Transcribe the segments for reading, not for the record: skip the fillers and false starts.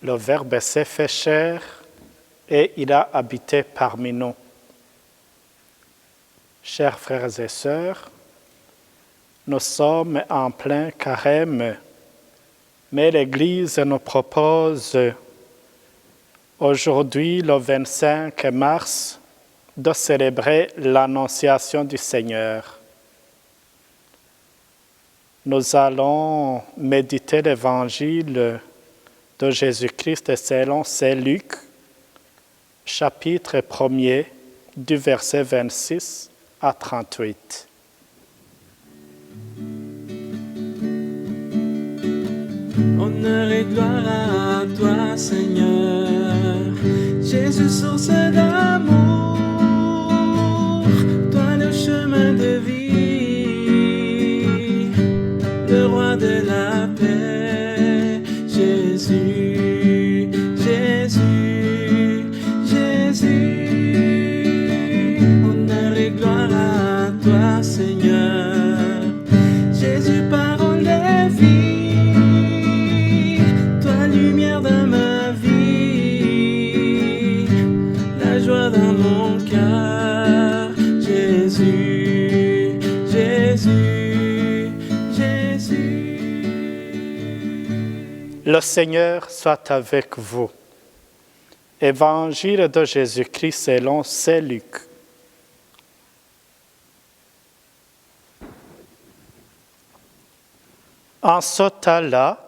Le Verbe s'est fait chair et il a habité parmi nous. Chers frères et sœurs, nous sommes en plein carême, mais l'Église nous propose aujourd'hui, le 25 mars, de célébrer l'Annonciation du Seigneur. Nous allons méditer l'Évangile de Jésus-Christ selon Saint Luc, chapitre 1er, du verset 26 à 38. Honneur et gloire à toi, Seigneur, Jésus, source d'amour, toi le chemin de vie, le roi de la paix, Jésus, Jésus, Jésus. Honneur et gloire à toi, Seigneur, Jésus, parole de vie, toi lumière de ma vie, la joie dans mon cœur, Jésus, Jésus, Jésus. Le Seigneur soit avec vous. Évangile de Jésus-Christ selon Saint Luc. En ce temps-là,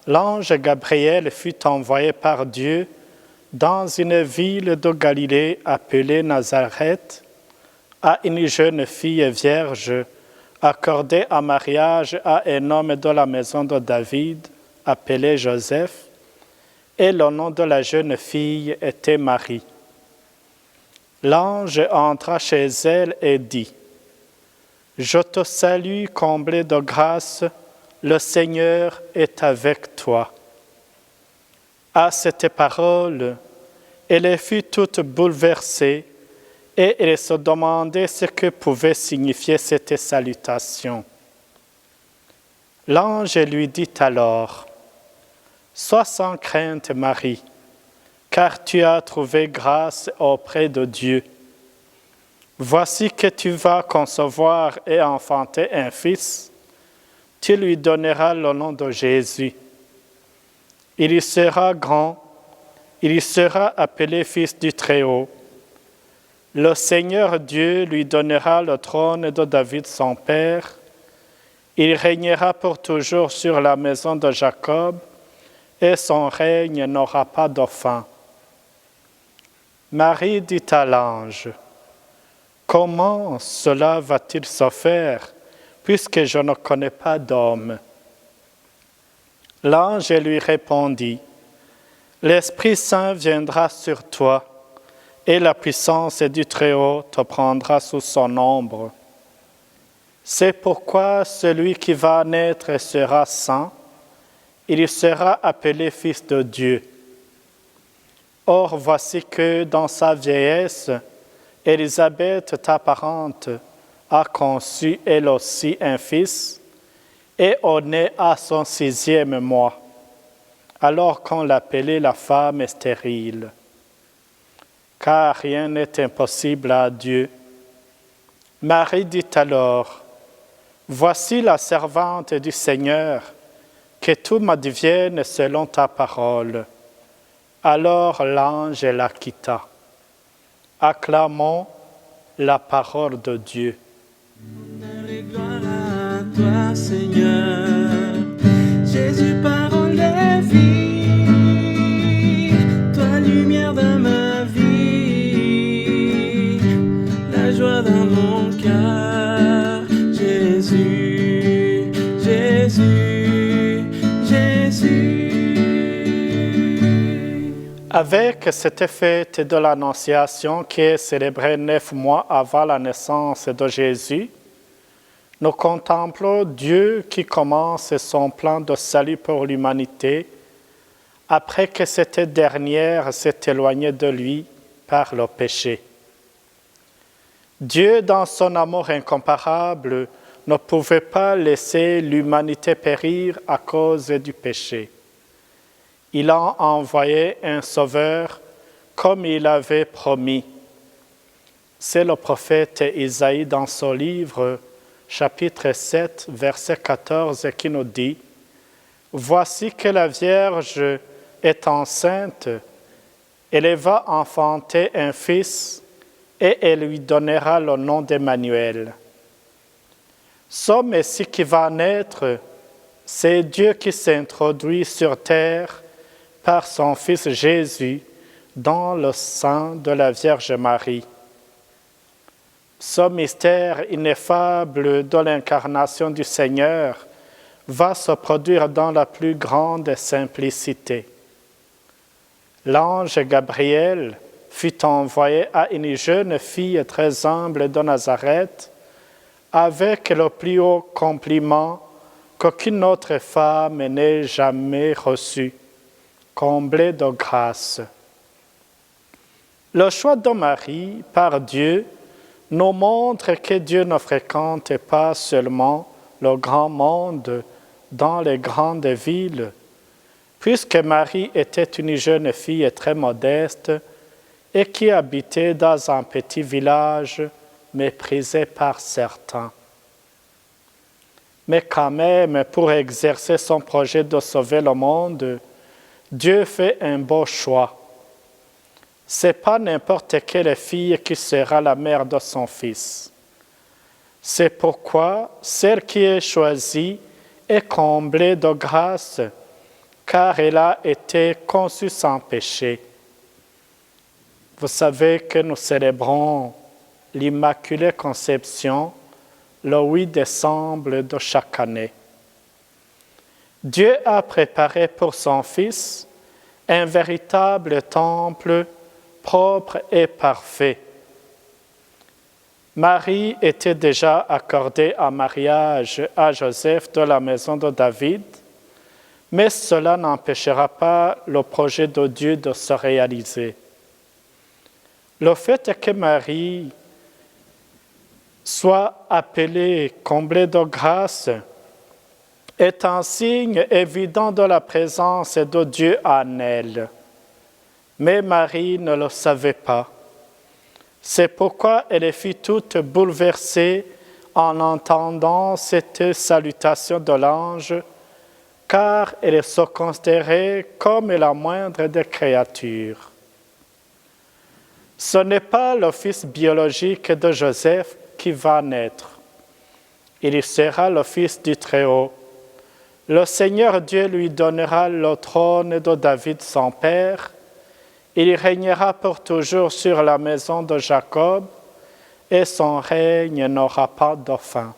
l'ange Gabriel fut envoyé par Dieu dans une ville de Galilée appelée Nazareth à une jeune fille vierge accordée en mariage à un homme de la maison de David appelé Joseph, et le nom de la jeune fille était Marie. L'ange entra chez elle et dit : « Je te salue, comblée de grâce, le Seigneur est avec toi. » À cette parole, elle fut toute bouleversée et elle se demandait ce que pouvait signifier cette salutation. L'ange lui dit alors : « Sois sans crainte, Marie, car tu as trouvé grâce auprès de Dieu. Voici que tu vas concevoir et enfanter un fils. Tu lui donneras le nom de Jésus. Il y sera grand, il y sera appelé Fils du Très-Haut. Le Seigneur Dieu lui donnera le trône de David son père. Il régnera pour toujours sur la maison de Jacob, et son règne n'aura pas de fin. » Marie dit à l'ange : « Comment cela va-t-il se faire, puisque je ne connais pas d'homme ?» L'ange lui répondit : « L'Esprit Saint viendra sur toi, et la puissance du Très-Haut te prendra sous son ombre. C'est pourquoi celui qui va naître sera saint, il sera appelé Fils de Dieu. Or, voici que dans sa vieillesse, Élisabeth, ta parente, a conçu elle aussi un fils, et on est à son 6e mois, alors qu'on l'appelait la femme stérile. Car rien n'est impossible à Dieu. Marie dit alors : « Voici la servante du Seigneur, que tout m'advienne selon ta parole. » Alors l'ange la quitta. Acclamons la parole de Dieu. Honneur et gloire à toi, Seigneur, Jésus, parole de vie, toi lumière de ma vie, la joie dans mon cœur, Jésus, Jésus, Jésus. Avec cette fête de l'Annonciation qui est célébrée 9 mois avant la naissance de Jésus, nous contemplons Dieu qui commence son plan de salut pour l'humanité après que cette dernière s'est éloignée de lui par le péché. Dieu, dans son amour incomparable, ne pouvait pas laisser l'humanité périr à cause du péché. Il a envoyé un sauveur comme il avait promis. C'est le prophète Isaïe dans son livre, chapitre 7, verset 14, qui nous dit « Voici que la Vierge est enceinte, elle va enfanter un fils et elle lui donnera le nom d'Emmanuel. » Ce Messie qui va naître, c'est Dieu qui s'introduit sur terre par son Fils Jésus dans le sein de la Vierge Marie. Ce mystère ineffable de l'incarnation du Seigneur va se produire dans la plus grande simplicité. L'ange Gabriel fut envoyé à une jeune fille très humble de Nazareth avec le plus haut compliment qu'aucune autre femme n'ait jamais reçu, comblée de grâce. Le choix de Marie par Dieu nous montre que Dieu ne fréquente pas seulement le grand monde dans les grandes villes, puisque Marie était une jeune fille très modeste et qui habitait dans un petit village méprisé par certains. Mais quand même, pour exercer son projet de sauver le monde, Dieu fait un beau choix. Ce n'est pas n'importe quelle fille qui sera la mère de son fils. C'est pourquoi celle qui est choisie est comblée de grâce, car elle a été conçue sans péché. Vous savez que nous célébrons l'Immaculée Conception le 8 décembre de chaque année. Dieu a préparé pour son Fils un véritable temple propre et parfait. Marie était déjà accordée en mariage à Joseph de la maison de David, mais cela n'empêchera pas le projet de Dieu de se réaliser. Le fait que Marie soit appelée, comblée de grâce, est un signe évident de la présence de Dieu en elle. Mais Marie ne le savait pas. C'est pourquoi elle fut toute bouleversée en entendant cette salutation de l'ange, car elle se considérait comme la moindre des créatures. Ce n'est pas le fils biologique de Joseph qui va naître. Il sera le fils du Très-Haut. Le Seigneur Dieu lui donnera le trône de David son père. Il régnera pour toujours sur la maison de Jacob et son règne n'aura pas de fin.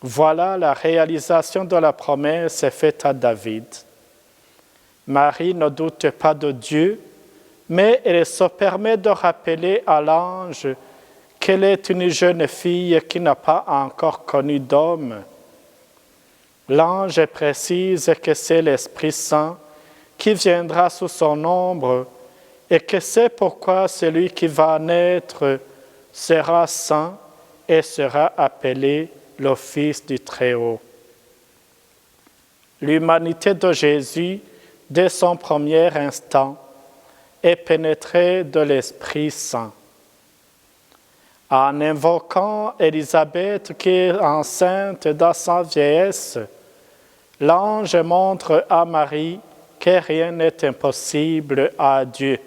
Voilà la réalisation de la promesse faite à David. Marie ne doute pas de Dieu, mais elle se permet de rappeler à l'ange qu'elle est une jeune fille qui n'a pas encore connu d'homme. L'ange précise que c'est l'Esprit Saint qui viendra sous son ombre et que c'est pourquoi celui qui va naître sera saint et sera appelé le Fils du Très-Haut. L'humanité de Jésus, dès son premier instant, est pénétrée de l'Esprit Saint. En invoquant Élisabeth qui est enceinte dans sa vieillesse, l'ange montre à Marie que rien n'est impossible à Dieu.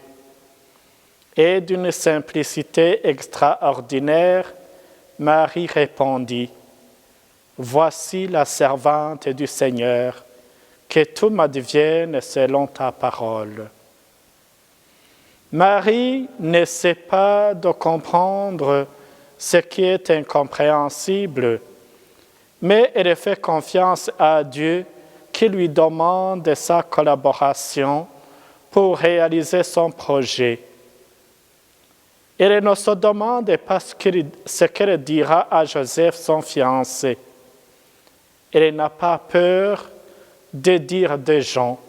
Et d'une simplicité extraordinaire, Marie répondit, « Voici la servante du Seigneur, que tout m'advienne selon ta parole. » Marie n'essaie pas de comprendre ce qui est incompréhensible, mais elle fait confiance à Dieu qui lui demande sa collaboration pour réaliser son projet. Elle ne se demande pas ce qu'elle dira à Joseph, son fiancé. Elle n'a pas peur de dire des gens.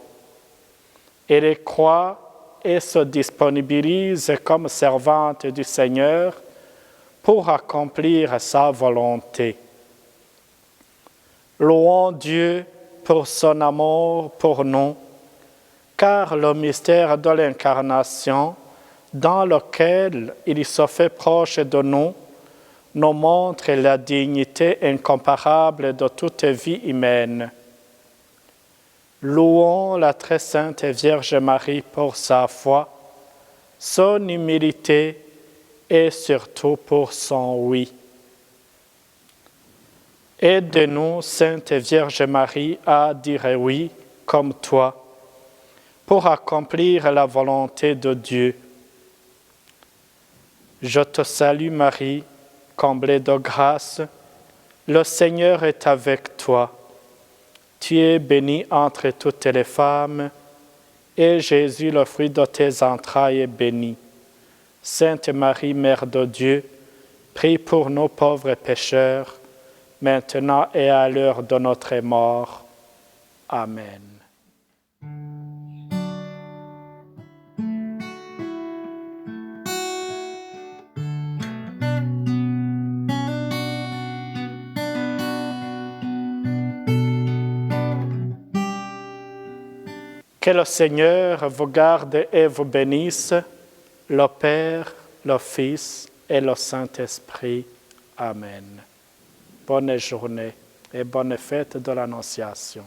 Elle croit et se disponibilise comme servante du Seigneur pour accomplir sa volonté. Louons Dieu pour son amour pour nous car le mystère de l'incarnation, dans lequel il se fait proche de nous montre la dignité incomparable de toute vie humaine. Louons la très sainte Vierge Marie pour sa foi, son humilité et surtout pour son oui. Aide-nous, Sainte Vierge Marie, à dire oui comme toi, pour accomplir la volonté de Dieu. Je te salue Marie, comblée de grâce, le Seigneur est avec toi. Tu es bénie entre toutes les femmes, et Jésus, le fruit de tes entrailles, est béni. Sainte Marie, Mère de Dieu, prie pour nos pauvres pécheurs, maintenant et à l'heure de notre mort. Amen. Que le Seigneur vous garde et vous bénisse, le Père, le Fils et le Saint-Esprit. Amen. Bonne journée et bonne fête de l'Annonciation.